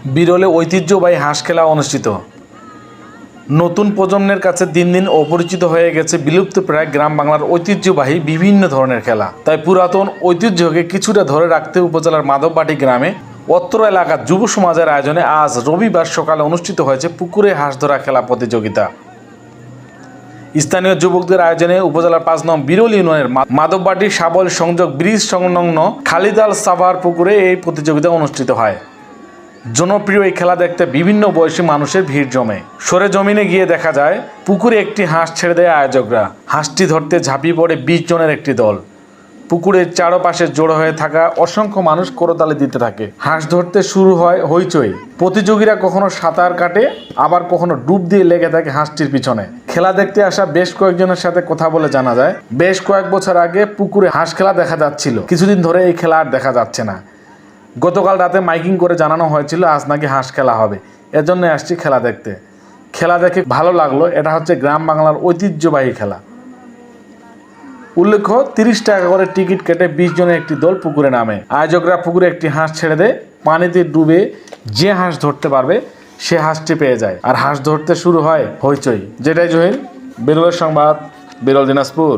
বিরলে ঐতিহ্যবাহী হাঁস খেলা অনুষ্ঠিত। নতুন প্রজন্মের কাছে দিন দিন অপরিচিত হয়ে গেছে বিলুপ্তপ্রায় গ্রাম বাংলার ঐতিহ্যবাহী বিভিন্ন ধরনের খেলা। তাই পুরাতন ঐতিহ্যকে কিছুটা ধরে রাখতে উপজেলার মাধববাটি গ্রামে অত্র এলাকার যুব সমাজের আয়োজনে আজ রবিবার সকালে অনুষ্ঠিত হয়েছে পুকুরে হাঁস ধরা খেলা প্রতিযোগিতা। স্থানীয় যুবকদের আয়োজনে উপজেলার ৫ নং বিরল ইউনিয়নের মাধববাটি শাবল সংযোগ ব্রিজ সংলগ্ন খালিদাল সাভার পুকুরে এই প্রতিযোগিতা অনুষ্ঠিত হয়। জনপ্রিয় এই খেলা দেখতে বিভিন্ন বয়সী মানুষের ভিড় জমে। সরেজমিনে গিয়ে দেখা যায় পুকুরে একটি হাঁস ছেড়ে দেয় আয়োজকরা। হাঁসটি ধরতে ঝাঁপিয়ে পড়ে ২০ জনের একটি দল। পুকুরের চারপাশে জড়ো হয়ে থাকা অসংখ্য মানুষ করতালি দিতে থাকে। হাঁস ধরতে শুরু হয় হইচই। প্রতিযোগীরা কখনো সাঁতার কাটে, আবার কখনো ডুব দিয়ে লেগে থাকে হাঁসটির পিছনে। খেলা দেখতে আসা বেশ কয়েকজনের সাথে কথা বলে জানা যায়, বেশ কয়েক বছর আগে পুকুরে হাঁস খেলা দেখা যাচ্ছিল, কিছুদিন ধরে এই খেলা আর দেখা যাচ্ছে না। গতকাল রাতে মাইকিং করে জানানো হয়েছিল আজ নাকি হাঁস খেলা হবে, এজন্য আসছি খেলা দেখতে। খেলা দেখে ভালো লাগলো। এটা হচ্ছে গ্রাম বাংলার ঐতিহ্যবাহী খেলা। উল্লেখ্য, ৩০ টাকা করে টিকিট কেটে ২০ জনের একটি দল পুকুরে নামে। আয়োজকরা পুকুরে একটি হাঁস ছেড়ে দেয়। পানিতে ডুবে যে হাঁস ধরতে পারবে সে হাঁসটি পেয়ে যায়, আর হাঁস ধরতে শুরু হয় হইচই। যেটাই জহির, বিরলের সংবাদ, বিরল দিনাজপুর।